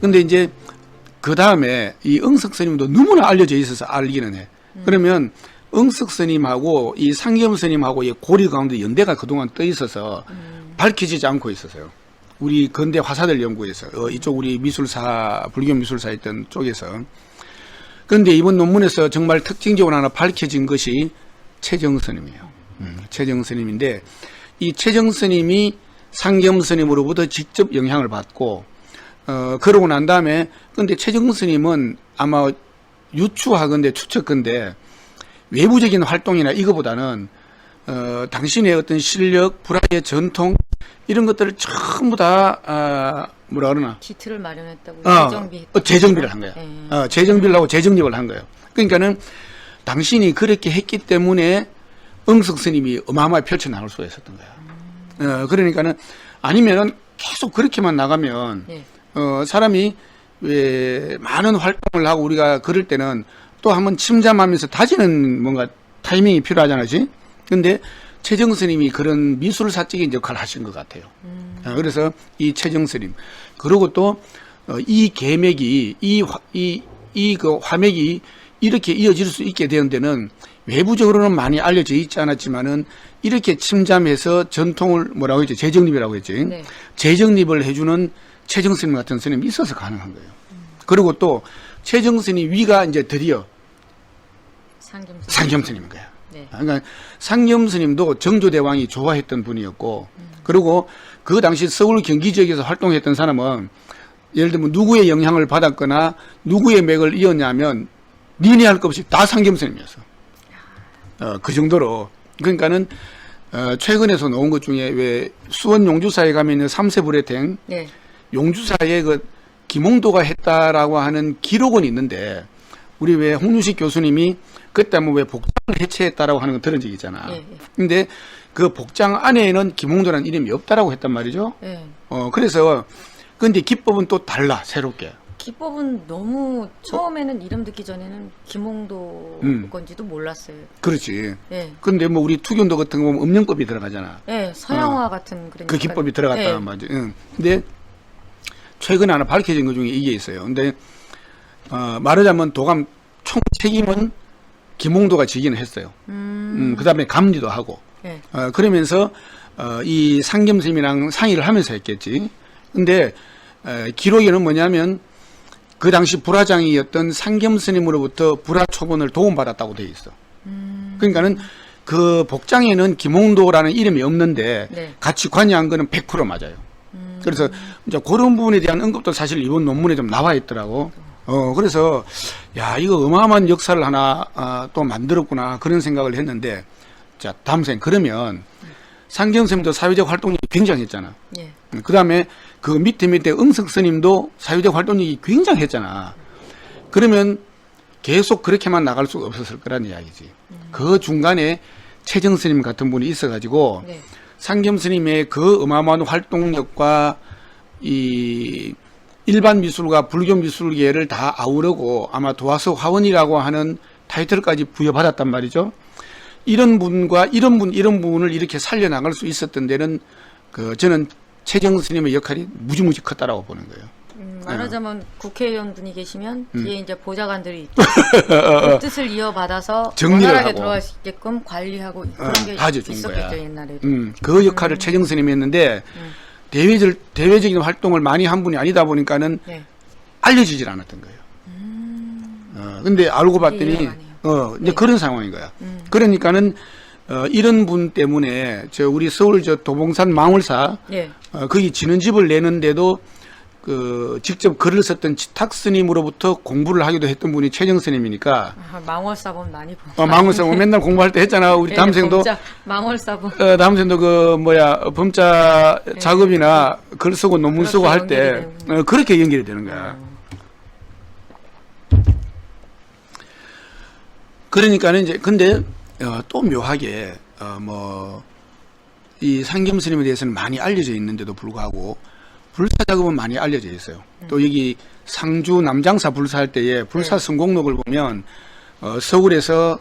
근데 이제 그 다음에 이 응석 스님도 너무나 알려져 있어서 알기는 해. 그러면 응석 스님하고 이 상겸 스님하고 이 고리 가운데 연대가 그동안 떠 있어서 밝혀지지 않고 있었어요. 우리 근대 화사들 연구에서 이쪽 우리 미술사 불교 미술사 있던 쪽에서. 그런데 이번 논문에서 정말 특징적으로 하나 밝혀진 것이 최정 스님이에요. 최정 스님인데 이 최정 스님이 상겸 스님으로부터 직접 영향을 받고 그러고 난 다음에 근데 최정 스님은 아마 유추하건대 추측건대 외부적인 활동이나 이거보다는 당신의 어떤 실력, 불화의 전통 이런 것들을 전부 다 뭐라 그러나 기틀을 마련했다고 재정비를 한 거야. 재정비를 하고 재정립을 한 거예요. 그러니까는 당신이 그렇게 했기 때문에 응석 스님이 어마어마하게 펼쳐나갈 수가 있었던 거야. 그러니까는 아니면은 계속 그렇게만 나가면 사람이 왜 많은 활동을 하고 우리가 그럴 때는 또 한번 침잠하면서 다지는 뭔가 타이밍이 필요하잖아요. 근데 최정 스님이 그런 미술사적인 역할을 하신 것 같아요. 그래서 이 최정 스님 그리고 또 이 계맥이 그 화맥이 이렇게 이어질 수 있게 되는 데는 외부적으로는 많이 알려져 있지 않았지만은 이렇게 침잠해서 전통을 뭐라고 했지? 재정립이라고 했지. 네. 재정립을 해주는 최정 스님 같은 스님이 있어서 가능한 거예요. 그리고 또 최정 스님 위가 이제 드디어 상겸 스님인 거야. 네. 그러니까 상겸 스님도 정조대왕이 좋아했던 분이었고, 그리고 그 당시 서울 경기 지역에서 활동했던 사람은 예를 들면 누구의 영향을 받았거나 누구의 맥을 이었냐면 니네 할 것 없이 다 상겸 스님이었어. 그 정도로. 그러니까는 최근에서 나온 것 중에 왜 수원 용주사에 가면 있는 삼세불회탱 네. 용주사에 그 김홍도가 했다라고 하는 기록은 있는데 우리 왜 홍윤식 교수님이 그때 한번 왜 복장을 해체했다라고 하는 거 들은 적 있잖아. 네. 근데 그 복장 안에는 김홍도라는 이름이 없다라고 했단 말이죠. 네. 그래서 근데 기법은 또 달라 새롭게. 기법은 너무 처음에는 이름 듣기 전에는 김홍도 건지도 몰랐어요. 그렇지. 네. 근데 뭐 우리 투견도 같은 거 보면 음영법이 들어가잖아. 네, 서양화 같은 그런. 그 기법이 들어갔다는 말이지. 근데 최근에 하나 밝혀진 것 중에 이게 있어요. 근데 말하자면 도감 총 책임은 김홍도가 지기는 했어요. 그 다음에 감리도 하고. 네. 그러면서 이 상겸 스님이랑 상의를 하면서 했겠지. 근데 기록에는 뭐냐면 그 당시 불화장이었던 상겸 스님으로부터 불화 초본을 도움받았다고 되어 있어. 그러니까는 그 복장에는 김홍도라는 이름이 없는데 네. 같이 관여한 거는 100% 맞아요. 그래서 이제 그런 부분에 대한 언급도 사실 이번 논문에 좀 나와 있더라고. 그래서 야 이거 어마어마한 역사를 하나 또 만들었구나 그런 생각을 했는데 자 다음 생 그러면 상겸 스님도 사회적 활동이 굉장했잖아. 예. 그 다음에 그 밑에 응석 스님도 사회적 활동이 굉장했잖아. 그러면 계속 그렇게만 나갈 수가 없었을 거란 이야기지. 그 중간에 최정 스님 같은 분이 있어가지고 네. 상겸 스님의 그 어마어마한 활동력과 이 일반 미술과 불교 미술계를 다 아우르고 아마 도화서 화원이라고 하는 타이틀까지 부여받았단 말이죠. 이런 분과 이런 부분을 이렇게 살려나갈 수 있었던 데는 저는 최정 스님의 역할이 무지무지 컸다라고 보는 거예요. 말하자면 국회의원 분이 계시면 뒤에 이제 보좌관들이 그 뜻을 이어받아서 원활하게 들어갈 수 있게끔 관리하고 그런 게 있었겠죠 옛날에. 그 역할을 최정 스님이 했는데 대외적인 활동을 많이 한 분이 아니다 보니까는 네. 알려지질 않았던 거예요. 근데 알고 봤더니 이제 네. 그런 상황인 거야. 그러니까는 이런 분 때문에 우리 서울 도봉산 망월사 네. 거기 진원집을 내는데도 직접 글을 썼던 지탁 스님으로부터 공부를 하기도 했던 분이 최정 스님이니까. 망월사본 많이 본. 망월사본 맨날 공부할 때 했잖아. 우리 네, 담생도. 망월사본. 담생도 범자 네. 작업이나 글 쓰고 논문 쓰고 할 때 그렇게 연결이 되는 거야. 그러니까는 이제 근데 또 묘하게 이 상겸 스님에 대해서는 많이 알려져 있는데도 불구하고 불사 작업은 많이 알려져 있어요. 또 여기 상주 남장사 불사할 때에 불사 성공록을 보면 서울에서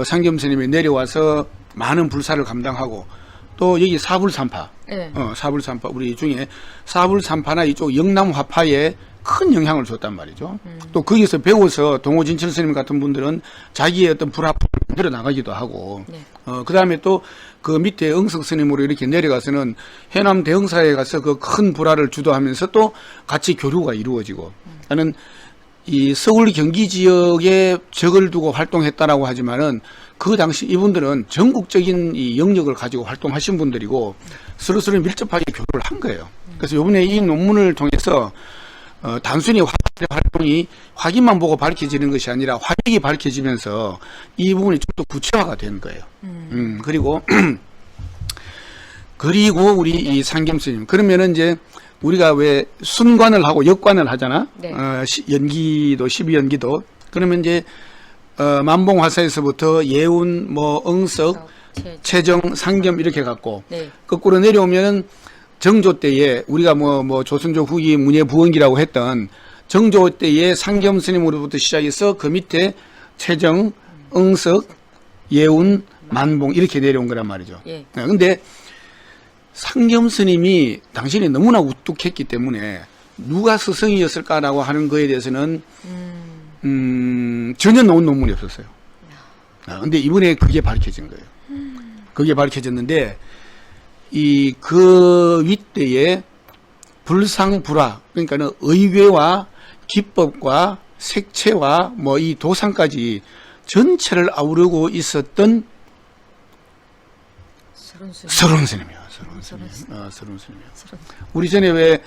상겸 스님이 내려와서 많은 불사를 감당하고 또 여기 사불산파, 네. 사불산파 우리 중에 사불산파나 이쪽 영남화파에 큰 영향을 줬단 말이죠. 또 거기서 배워서 동호진철 스님 같은 분들은 자기의 어떤 불화품을 만들어 나가기도 하고, 네. 그 다음에 또 그 밑에 응석 스님으로 이렇게 내려가서는 해남 대흥사에 가서 그 큰 불화를 주도하면서 또 같이 교류가 이루어지고, 나는 이 서울 경기 지역에 적을 두고 활동했다라고 하지만은 그 당시 이분들은 전국적인 이 영역을 가지고 활동하신 분들이고 서로서로 밀접하게 교류를 한 거예요. 그래서 이번에 이 논문을 통해서 단순히 활동이 확인만 보고 밝혀지는 것이 아니라 활력이 밝혀지면서 이 부분이 좀 더 구체화가 된 거예요. 그리고 우리 이 상겸스님 그러면은 이제 우리가 왜 순관을 하고 역관을 하잖아. 네. 연기도 12연기도 그러면 이제 만봉화사에서부터 예운 뭐 응석 최정 상겸 이렇게 갖고 네. 거꾸로 내려오면은 정조 때에 우리가 뭐 조선조 후기 문예부원기라고 했던 정조 때의 상겸 스님으로부터 시작해서 그 밑에 최정, 응석, 예운, 만봉 이렇게 내려온 거란 말이죠. 예. 근데 상겸 스님이 당신이 너무나 우뚝했기 때문에 누가 스승이었을까라고 하는 거에 대해서는 전혀 나온 논문이 없었어요. 근데 이번에 그게 밝혀진 거예요. 그게 밝혀졌는데 그 윗대에 불상불화 그러니까는 의궤와 기법과 색채와 뭐 이 도상까지 전체를 아우르고 있었던 서른 스님이요. 서른 스님이요. 우리 전에 왜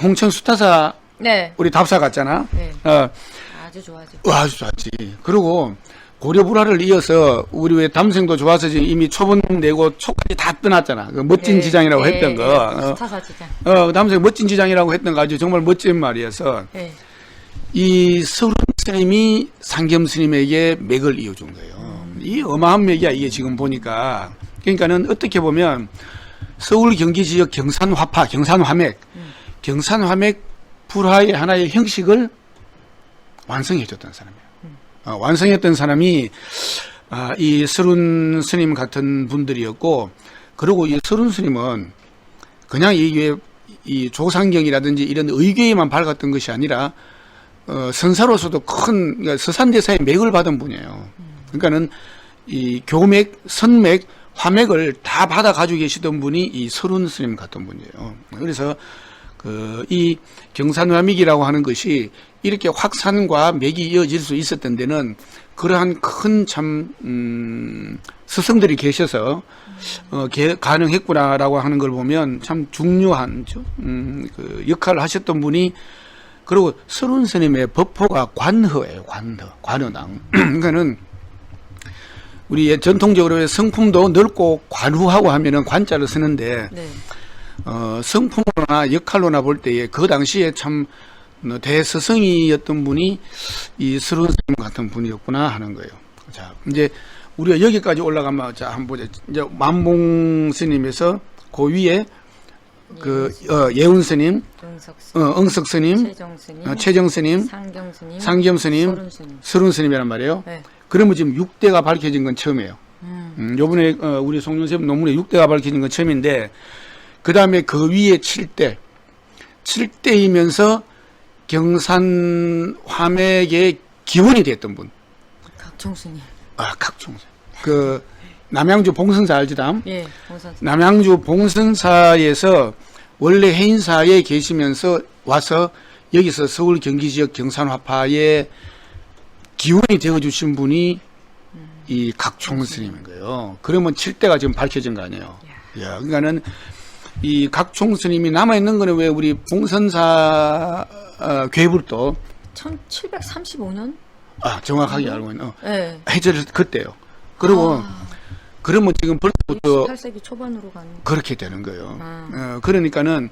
홍천 수타사 네. 우리 답사 갔잖아. 네. 아주 좋아하죠. 아주 좋았지. 그리고 고려불화를 이어서 우리 왜 담생도 좋아서 지금 이미 초본 내고 초까지 다 떠났잖아. 그 멋진 네. 지장이라고 네. 했던 거. 수타사 지장. 담생 멋진 지장이라고 했던 거 아주 정말 멋진 말이어서 네. 이 서른 스님이 상겸 스님에게 맥을 이어준 거예요. 이 어마한 맥이야 이게 지금 보니까. 그러니까는 어떻게 보면 서울 경기 지역 경산화파, 경산화맥, 경산화맥 불화의 하나의 형식을 완성해줬던 사람이에요. 완성했던 사람이 이 서른 스님 같은 분들이었고, 그리고 이 서른 스님은 그냥 이게 이 조상경이라든지 이런 의궤에만 밝았던 것이 아니라 선사로서도 큰 그러니까 서산대사의 맥을 받은 분이에요. 그러니까는 이 교맥, 선맥, 화맥을 다 받아 가지고 계시던 분이 이 서른 스님 같은 분이에요. 그래서 이 경산화맥이라고 하는 것이 이렇게 확산과 맥이 이어질 수 있었던 데는 그러한 큰 참 스승들이 계셔서 가능했구나라고 하는 걸 보면 참 중요한 그 역할을 하셨던 분이 그리고 서른 스님의 법호가 관허예요. 관허당. 그러니까는 우리 전통적으로 성품도 넓고 관후하고 하면은 관자를 쓰는데 네. 성품으로나 역할로나 볼 때에 그 당시에 참 대스승이었던 분이 이 서른 스님 같은 분이었구나 하는 거예요. 자, 이제 우리가 여기까지 올라가면 자 한번 보자. 이제 만봉 스님에서 그 위에 예운 스님, 응석 스님, 최정 스님, 상겸 스님, 서른 스님이란 말이에요. 네. 그러면 지금 6대가 밝혀진 건 처음이에요. 요번에 우리 송윤섭 논문에 6대가 밝혀진 건 처음인데 그 다음에 그 위에 7대이면서 경산 화맥의 기원이 됐던 분. 각총스님. 각총스. 그 남양주 봉선사 알지담? 예, 봉선사. 남양주 봉선사에서 원래 해인사에 계시면서 와서 여기서 서울 경기 지역 경산화파의 기원이 되어주신 분이 이 각총스님인 거예요. 그러면 7대가 지금 밝혀진 거 아니에요. 야, 그러니까는 이 각총스님이 남아있는 거는 왜 우리 봉선사 괴불도 1735년? 정확하게 알고 있는 네. 해절 그때요. 그리고 그러면 지금 벌써부터 18세기 초반으로 가는 그렇게 되는 거예요. 그러니까는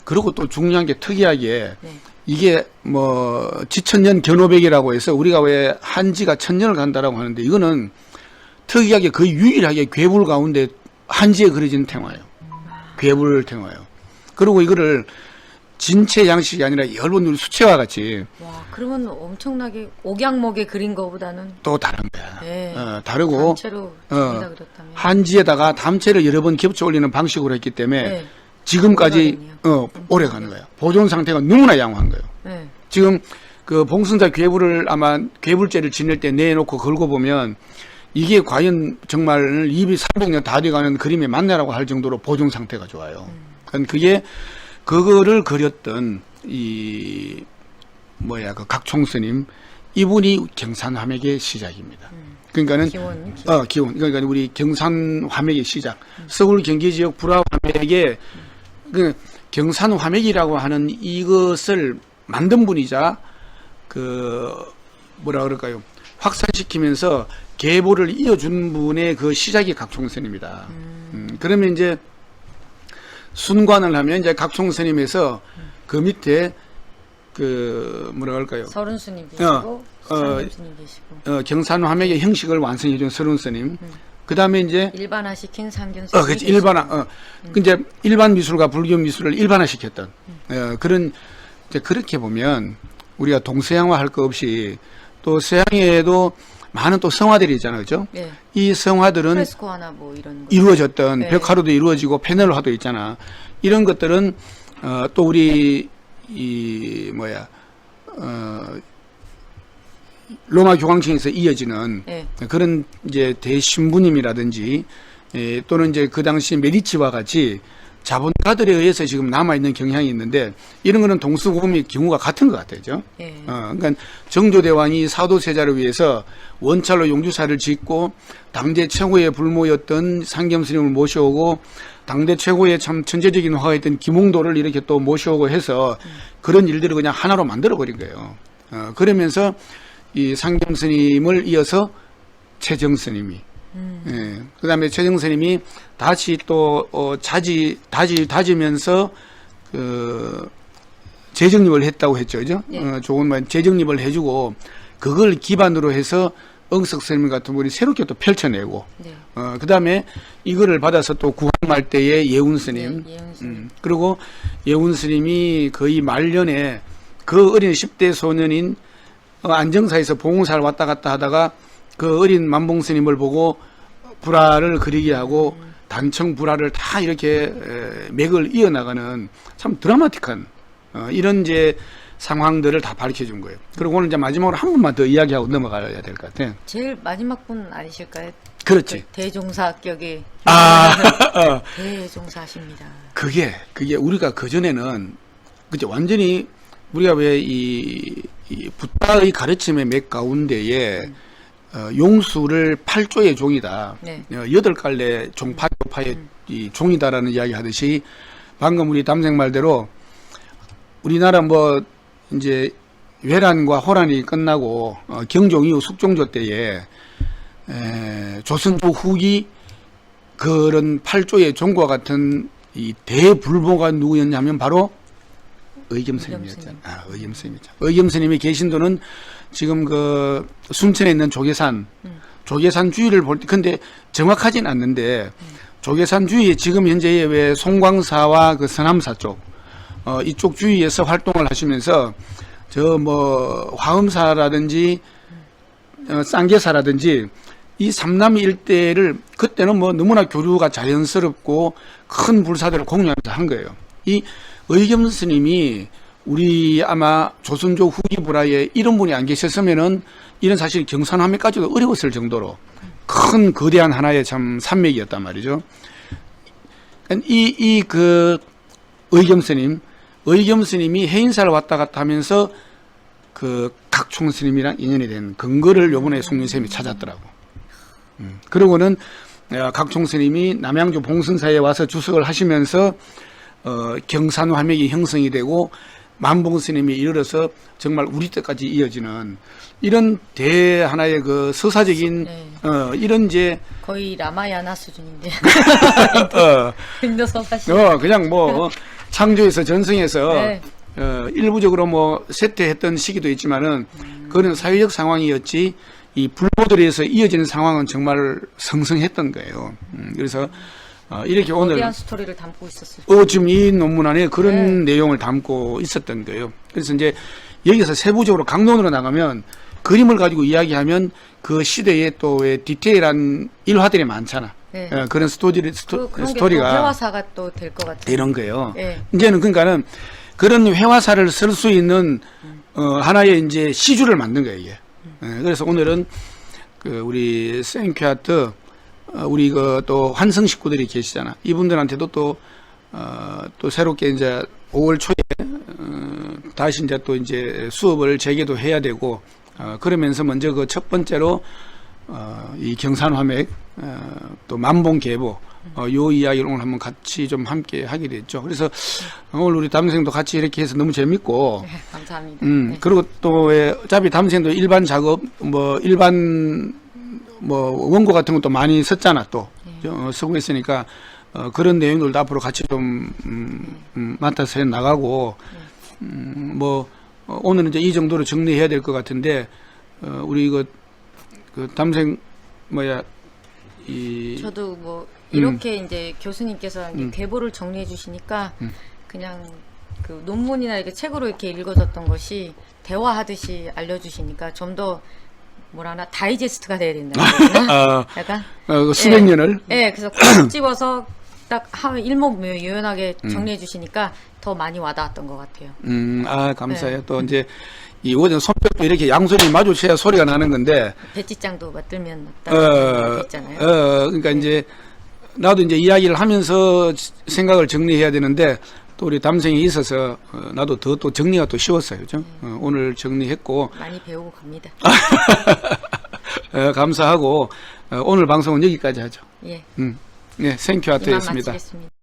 그리고 또 중요한 게 특이하게 네. 이게 뭐 지천년 견호백이라고 해서 우리가 왜 한지가 천년을 간다라고 하는데 이거는 특이하게 거의 유일하게 괴불 가운데 한지에 그려진 탱화예요. 괴불 탱화예요. 그리고 이거를 진체 양식이 아니라 얇은 수채화 같이. 와, 그러면 엄청나게 옥양목에 그린 거보다는 또 다른 거야. 네. 다르고 단체로 그렸다면 한지에다가 담채를 여러 번 겹쳐 올리는 방식으로 했기 때문에 네. 지금까지 오래 가는 거예요. 보존 상태가 너무나 양호한 거예요. 네. 지금 그 봉순사 괴물을 아마 괴물죄를 지낼 때 내놓고 걸고 보면 이게 과연 정말 입이 300년 다 돼가는 그림이 맞냐라고 할 정도로 보존 상태가 좋아요. 그게 그거를 그렸던 그 각총스님 이분이 경산화맥의 시작입니다. 그러니까는 기원. 그러니까 우리 경산화맥의 시작. 서울 경기 지역 불화화맥의 그 경산화맥이라고 하는 이것을 만든 분이자 뭐라 그럴까요? 확산시키면서 계보를 이어준 분의 그 시작이 각총스님입니다. 그러면 이제 순관을 하면 이제 각총스님에서 그 밑에 뭐라 그럴까요? 서른스님 계시고 상겸스님 계시고 경산화맥의 형식을 완성해준 서른스님. 그 다음에 이제 일반화시킨 상겸스님. 그렇지. 이제 일반 미술과 불교 미술을 일반화시켰던 그런 이제 그렇게 보면 우리가 동서양화 할 거 없이 또 서양에도 많은 또 성화들이 있잖아요, 그죠? 네. 이 성화들은 프레스코화나 뭐 이런 거. 이루어졌던 네. 벽화로도 이루어지고 패널화도 있잖아. 이런 것들은 또 우리 로마 교황청에서 이어지는 네. 그런 이제 대신부님이라든지 또는 이제 그 당시 메디치와 같이 자본가들에 의해서 지금 남아있는 경향이 있는데 이런 거는 동서고금의 경우가 같은 것 같아요. 네. 그러니까 정조대왕이 사도세자를 위해서 원찰로 용주사를 짓고 당대 최고의 불모였던 상겸스님을 모셔오고 당대 최고의 참 천재적인 화가였던 김홍도를 이렇게 또 모셔오고 해서 그런 일들을 그냥 하나로 만들어버린 거예요. 그러면서 이 상겸스님을 이어서 최정스님이 그 다음에 최정스님이 다시 또 다지면서 재정립을 했다고 했죠, 그죠? 네. 좋은 말 재정립을 해주고 그걸 기반으로 해서 응석스님 같은 분이 새롭게 또 펼쳐내고 네. 그 다음에 이거를 받아서 또 구한말 때의 예운스님, 네, 예운스님. 그리고 예운스님이 거의 말년에 그 어린 10대 소년인 안정사에서 봉사를 왔다 갔다 하다가 그 어린 만봉스님을 보고 불화를 그리게 하고 단청 불화를 다 이렇게 맥을 이어나가는 참 드라마틱한 이런 이제 상황들을 다 밝혀준 거예요. 그리고 오늘 이제 마지막으로 한 번만 더 이야기하고 넘어가야 될 것 같아요. 제일 마지막 분 아니실까요? 그렇지. 대종사격의 대종사십니다. 그게 우리가 그 전에는 그죠 완전히 우리가 왜 이 붓다의 가르침의 맥 가운데에 용수를 8조의 종이다. 네. 8갈래 종파의 이 종이다라는 이야기 하듯이 방금 우리 담생 말대로 우리나라 뭐 이제 외란과 호란이 끝나고 경종 이후 숙종조 때에 조선조 후기 그런 8조의 종과 같은 이 대불보가 누구였냐면 바로 의겸스님이었잖아요. 의겸스님이죠. 의겸스님이 계신도는 지금 그 순천에 있는 조계산 주위를 볼 때 근데 정확하진 않는데 조계산 주위에 지금 현재의 왜 송광사와 그 서남사 쪽 이쪽 주위에서 활동을 하시면서 저 뭐 화엄사라든지 쌍계사라든지 이 삼남 일대를 그때는 뭐 너무나 교류가 자연스럽고 큰 불사들을 공유하면서 한 거예요. 이 의겸 스님이 우리 아마 조선조 후기 불화에 이런 분이 안 계셨으면은 이런 사실 경산화맥까지도 어려웠을 정도로 큰 거대한 하나의 참 산맥이었단 말이죠. 그 의겸 스님이 해인사를 왔다 갔다 하면서 그 각총 스님이랑 인연이 된 근거를 요번에 송윤쌤이 찾았더라고. 그러고는 각총 스님이 남양주 봉승사에 와서 주석을 하시면서 경산화맥이 형성이 되고 만봉 스님이 이르러서 정말 우리 때까지 이어지는 이런 대 하나의 그 서사적인 이런 이제 거의 라마야나 수준인데 인도 서사시 그냥 뭐 창조에서 전승해서 네. 일부적으로 뭐 쇠퇴했던 시기도 있지만은 그런 사회적 상황이었지 이 불보들에서 이어지는 상황은 정말 성성했던 거예요. 그래서 이렇게 오늘 거대한 스토리를 담고 있었어요. 지금 이 논문 안에 그런 내용을 담고 있었던 거예요. 그래서 이제 여기서 세부적으로 강론으로 나가면 그림을 가지고 이야기하면 그 시대에 또 왜 디테일한 일화들이 많잖아. 네. 그런 그런 스토리가 게 회화사가 또 될 것 같아요. 이런 거예요. 네. 이제는 그러니까는 그런 회화사를 쓸 수 있는 하나의 이제 시주를 만든 거예요, 이게. 그래서 오늘은 그 우리 생큐아트 우리 그 또 환승 식구들이 계시잖아. 이분들한테도 또 새롭게 이제 5월 초에 다시 이제 또 이제 수업을 재개도 해야 되고 그러면서 먼저 그 첫 번째로 이 경산화맥 또 만봉계보 요 이야기를 오늘 한번 같이 좀 함께 하게 됐죠. 그래서 오늘 우리 담생도 같이 이렇게 해서 너무 재밌고 네, 감사합니다. 네. 그리고 또 어차피 담생도 일반 작업 일반 원고 같은 것도 많이 썼잖아 또 쓰고 있으니까 그런 내용들도 앞으로 같이 좀 맡아서 해 나가고 오늘은 이제 이 정도로 정리해야 될 것 같은데 우리 그 담생 저도 이렇게 이제 교수님께서 이제 계보를 정리해 주시니까 그냥 그 논문이나 이렇게 책으로 이렇게 읽어졌던 것이 대화하듯이 알려주시니까 좀 더 뭐라나 다이제스트가 돼야 된다. 약간 수백 년을 그래서 콕 집어서 딱 일목요연하게 정리해 주시니까 더 많이 와닿았던 것 같아요. 감사해요. 또 이제 이 오전 손뼉도 이렇게 양손이 마주쳐야 소리가 나는 건데 배지장도 맞들면 맞다 있잖아요. 그러니까 이제 나도 이제 이야기를 하면서 생각을 정리해야 되는데 또 우리 담생이 있어서 나도 더 또 정리가 또 쉬웠어요. 그죠? 오늘 정리했고 많이 배우고 갑니다. 감사하고 오늘 방송은 여기까지 하죠. 예. 네, 생큐아트였습니다. 마치겠습니다.